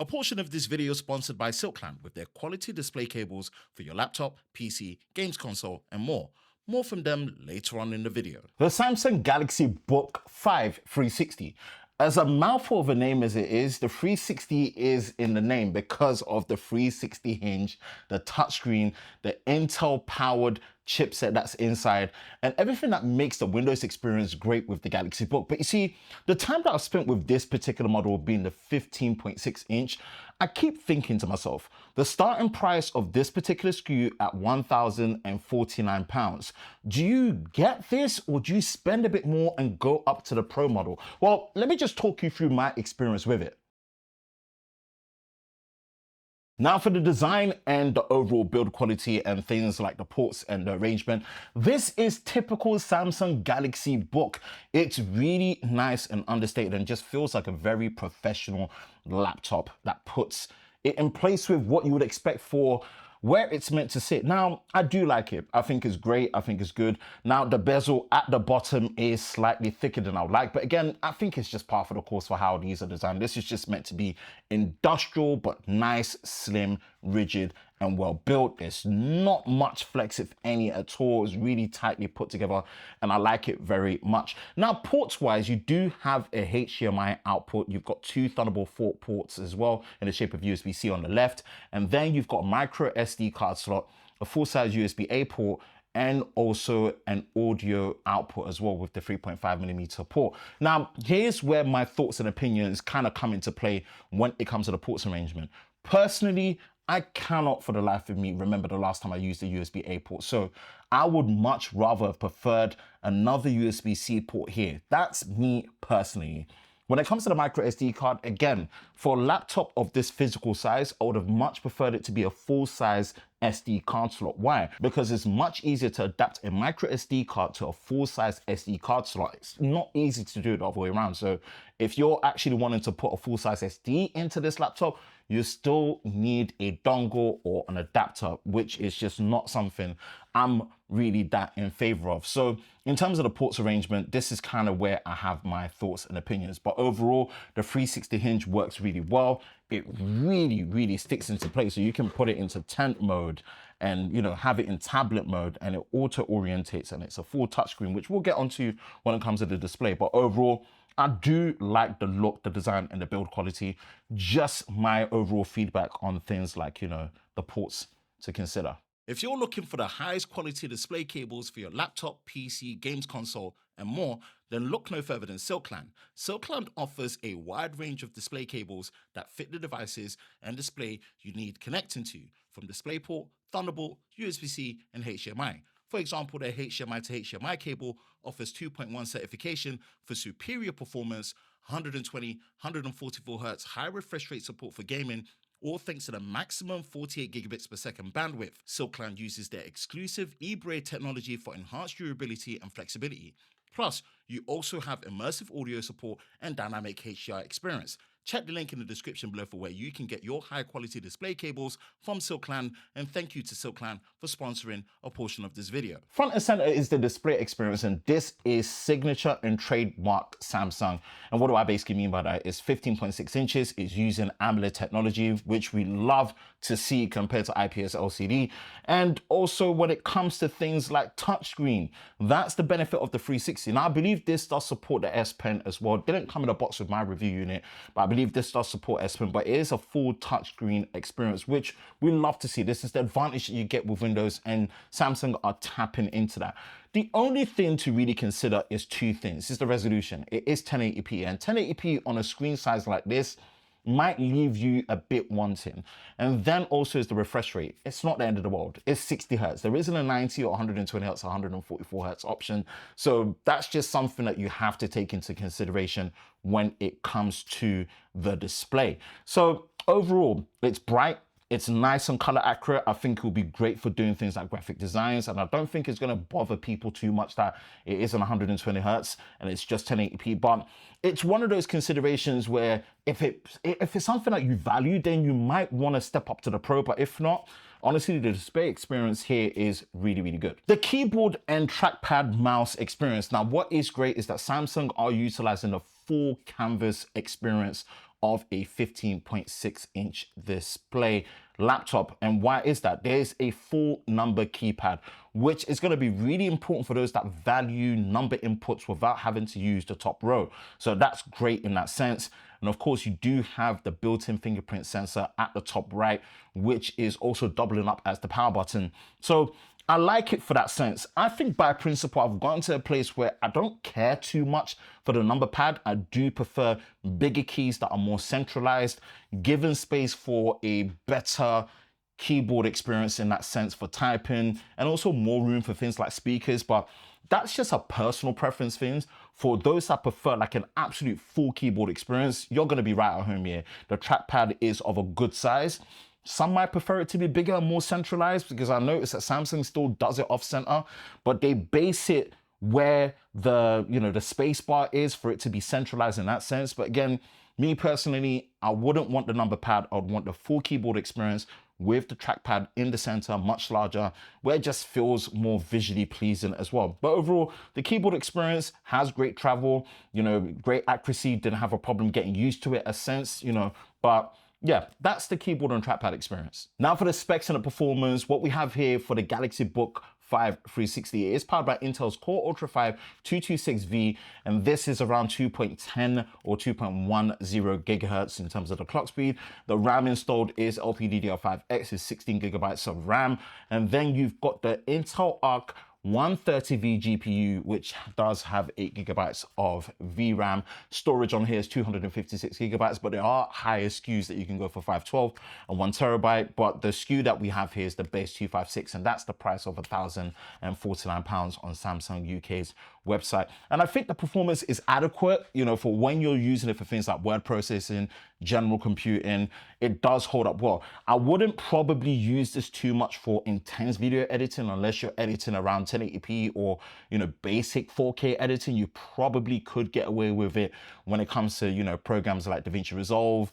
A portion of this video is sponsored by Silkland with their quality display cables for your laptop, PC, games console, and more. More from them later on in the video. The Samsung Galaxy Book5 360. As a mouthful of a name as it is, the 360 is in the name because of the 360 hinge, the touchscreen, the Intel-powered chipset that's inside, and everything that makes the Windows experience great with the Galaxy Book. But you see, the time that I've spent with this particular model being the 15.6 inch, I keep thinking to myself, the starting price of this particular SKU at £1,049. Do you get this, or do you spend a bit more and go up to the Pro model? Well, let me just talk you through my experience with it. Now for the design and the overall build quality and things like the ports and the arrangement, this is typical Samsung Galaxy Book. It's really nice and understated and just feels like a very professional laptop that puts it in place with what you would expect for where it's meant to sit. Now, I do like it. I think it's great. I think it's good. Now, the bezel at the bottom is slightly thicker than I would like. But again, I think it's just par for the course for how these are designed. This is just meant to be industrial, but nice, slim, rigid, and well built. There's not much flex, if any, at all. It's really tightly put together, and I like it very much. Now, ports-wise, you do have a HDMI output. You've got two Thunderbolt 4 ports as well in the shape of USB-C on the left, and then you've got a micro SD card slot, a full-size USB-A port, and also an audio output as well with the 3.5mm port. Now, here's where my thoughts and opinions kind of come into play when it comes to the ports arrangement. Personally, I cannot for the life of me remember the last time I used a USB-A port. So I would much rather have preferred another USB-C port here. That's me personally. When it comes to the micro SD card, again, for a laptop of this physical size, I would have much preferred it to be a full-size SD card slot. Why? Because it's much easier to adapt a micro SD card to a full-size SD card slot. It's not easy to do it the other way around. So if you're actually wanting to put a full-size SD into this laptop, you still need a dongle or an adapter, which is just not something I'm really that in favor of. So in terms of the ports arrangement, this is kind of where I have my thoughts and opinions. But overall, the 360 hinge works really well. It really sticks into place. So you can put it into tent mode and, you know, have it in tablet mode, and it auto orientates, and it's a full touchscreen, which we'll get onto when it comes to the display. But overall, I do like the look, the design, and the build quality. Just my overall feedback on things like, you know, the ports to consider. If you're looking for the highest quality display cables for your laptop, PC, games console, and more, then look no further than Silkland. Silkland offers a wide range of display cables that fit the devices and display you need connecting to, from DisplayPort, Thunderbolt, USB-C, and HDMI. For example, their HDMI to HDMI cable offers 2.1 certification for superior performance, 120, 144Hz high refresh rate support for gaming, all thanks to the maximum 48 gigabits per second bandwidth. Silkland uses their exclusive eBraid technology for enhanced durability and flexibility. Plus, you also have immersive audio support and dynamic HDR experience. Check the link in the description below for where you can get your high quality display cables from Silkland, and thank you to Silkland for sponsoring a portion of this video. Front and center is the display experience, and this is signature and trademark Samsung. And what do I basically mean by that? It's 15.6 inches, it's using AMOLED technology, which we love to see compared to IPS LCD. And also when it comes to things like touchscreen, that's the benefit of the 360. Now I believe this does support the S Pen as well. It didn't come in a box with my review unit, but I believe this does support S Pen, but it is a full touchscreen experience, which we love to see. This is the advantage that you get with Windows, and Samsung are tapping into that. The only thing to really consider is two things. This is the resolution. It is 1080p, and 1080p on a screen size like this might leave you a bit wanting. And then also is the refresh rate. It's not the end of the world. It's 60 Hertz. There isn't a 90 or 120 Hertz or 144 Hertz option. So that's just something that you have to take into consideration when it comes to the display. So overall, it's bright. It's nice and color accurate. I think it will be great for doing things like graphic designs, and I don't think it's going to bother people too much that it isn't 120 Hertz and it's just 1080p. But it's one of those considerations where if it's something that you value, then you might want to step up to the Pro. But if not, honestly, the display experience here is really good. The keyboard and trackpad mouse experience. Now, what is great is that Samsung are utilizing the full canvas experience of a 15.6-inch display laptop. And why is that? There's a full number keypad, which is going to be really important for those that value number inputs without having to use the top row. So that's great in that sense. And of course, you do have the built-in fingerprint sensor at the top right, which is also doubling up as the power button. So I like it for that sense. I think by principle, I've gotten to a place where I don't care too much for the number pad. I do prefer bigger keys that are more centralized, given space for a better keyboard experience in that sense for typing, and also more room for things like speakers. But that's just a personal preference thing. For those that prefer like an absolute full keyboard experience, you're going to be right at home here. The trackpad is of a good size. Some might prefer it to be bigger and more centralized, because I noticed that Samsung still does it off center, but they base it where the space bar is for it to be centralized in that sense. But again, me personally, I wouldn't want the number pad. I'd want the full keyboard experience with the trackpad in the center, much larger, where it just feels more visually pleasing as well. But overall, the keyboard experience has great travel, great accuracy, didn't have a problem getting used to it a sense, but yeah, that's the keyboard and trackpad experience. Now for the specs and the performance, what we have here for the Galaxy Book5 360 is powered by Intel's Core Ultra 5 226V, and this is around 2.10 or 2.10 gigahertz in terms of the clock speed. The RAM installed is LPDDR5X, is 16 gigabytes of RAM, and then you've got the Intel Arc 130V GPU, which does have 8 gigabytes of VRAM. Storage on here is 256 gigabytes, but there are higher SKUs that you can go for 512 and 1 terabyte. But the SKU that we have here is the base 256, and that's the price of £1,049 on Samsung UK's website. And I think the performance is adequate, for when you're using it for things like word processing, general computing. It does hold up well. I wouldn't probably use this too much for intense video editing unless you're editing around 1080p or basic 4K editing. You probably could get away with it when it comes to programs like DaVinci Resolve,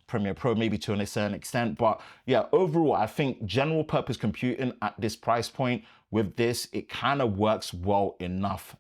Premiere Pro, maybe to a certain extent. But yeah, overall, I think general purpose computing at this price point, with this, it kind of works well enough.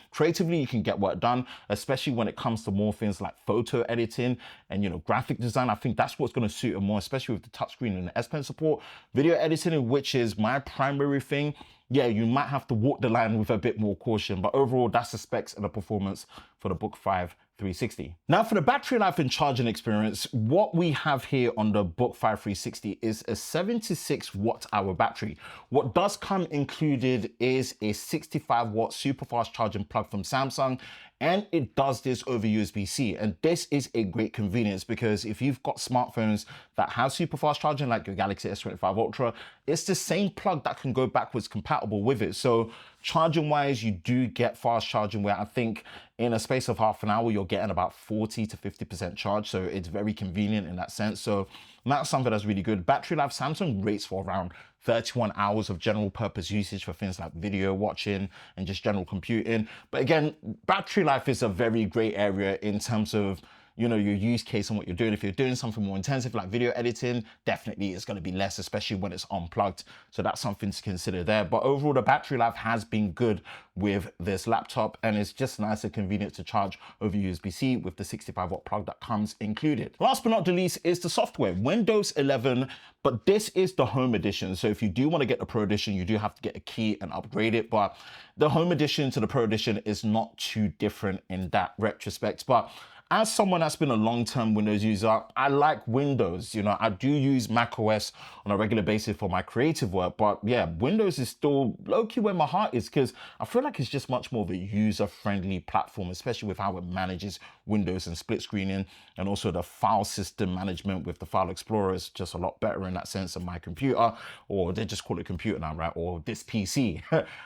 Creatively, you can get work done, especially when it comes to more things like photo editing and graphic design. I think that's what's going to suit it more, especially with the touchscreen and the S Pen support. Video editing, which is my primary thing, yeah, you might have to walk the line with a bit more caution. But overall, that's the specs and the performance for the Book5 360. Now for the battery life and charging experience, what we have here on the Book5 360 is a 76 watt hour battery. What does come included is a 65 watt super fast charging plug from Samsung, and it does this over USB-C. And this is a great convenience, because if you've got smartphones that have super fast charging like your Galaxy S25 Ultra, it's the same plug that can go backwards compatible with it. So charging wise, you do get fast charging, where I think in a space of half an hour, you're getting about 40 to 50% charge. So it's very convenient in that sense. So that's something that's really good. Battery life, Samsung rates for around 31 hours of general purpose usage for things like video watching and just general computing. But again, battery life is a very great area in terms of your use case and what you're doing. If you're doing something more intensive like video editing, definitely it's going to be less, especially when it's unplugged. So that's something to consider there. But overall, the battery life has been good with this laptop, and it's just nice and convenient to charge over USB-C with the 65 watt plug that comes included. Last but not the least is the software, Windows 11, but this is the Home Edition. So if you do want to get the Pro Edition, you do have to get a key and upgrade it. But the Home Edition to the Pro Edition is not too different in that retrospect. But as someone that's been a long-term Windows user, I like Windows. I do use macOS on a regular basis for my creative work, but yeah, Windows is still low-key where my heart is, because I feel like it's just much more of a user-friendly platform, especially with how it manages Windows and split screening, and also the file system management with the File Explorer is just a lot better in that sense than my computer, or they just call it computer now, right? Or this PC.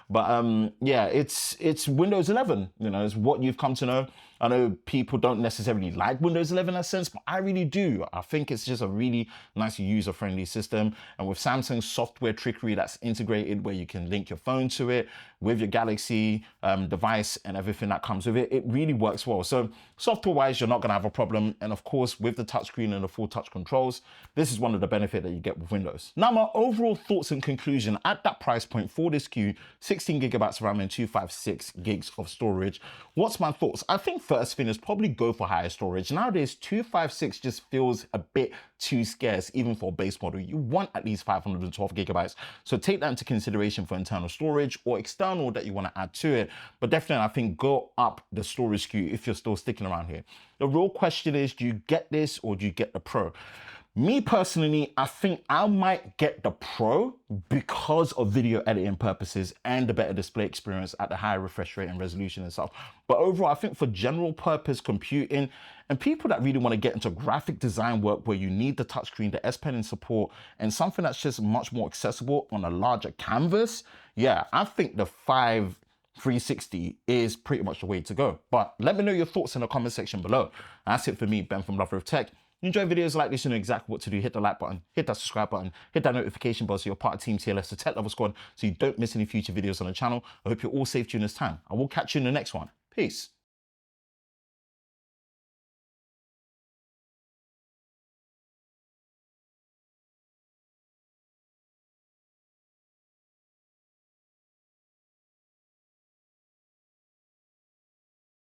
But yeah, it's Windows 11. It's what you've come to know. I know people don't necessarily like Windows 11 in that sense, but I really do. I think it's just a really nice user-friendly system. And with Samsung's software trickery that's integrated, where you can link your phone to it with your Galaxy device and everything that comes with it, it really works well. So Software-wise, you're not going to have a problem. And of course, with the touchscreen and the full touch controls, this is one of the benefits that you get with Windows. Now, my overall thoughts and conclusion at that price point for this SKU, 16 gigabytes of RAM and 256 gigs of storage. What's my thoughts? I think first thing is probably go for higher storage. Nowadays, 256 just feels a bit too scarce, even for a base model. You want at least 512 gigabytes. So take that into consideration for internal storage or external that you want to add to it. But definitely, I think go up the storage SKU if you're still sticking around here. The real question is, do you get this or do you get the Pro? Me personally, I think I might get the Pro because of video editing purposes and the better display experience at the higher refresh rate and resolution and stuff. But overall, I think for general purpose computing and people that really want to get into graphic design work where you need the touchscreen, the S Pen in support, and something that's just much more accessible on a larger canvas, yeah, I think the 360 is pretty much the way to go. But let me know your thoughts in the comment section below. That's it for me, Ben from Lover of Tech. Enjoy videos like this, you know exactly what to do. Hit the like button, hit that subscribe button, hit that notification bell so you're part of Team TLS, the Tech Lover Squad, so you don't miss any future videos on the channel. I hope you're all safe during this time. I will catch you in the next one. Peace.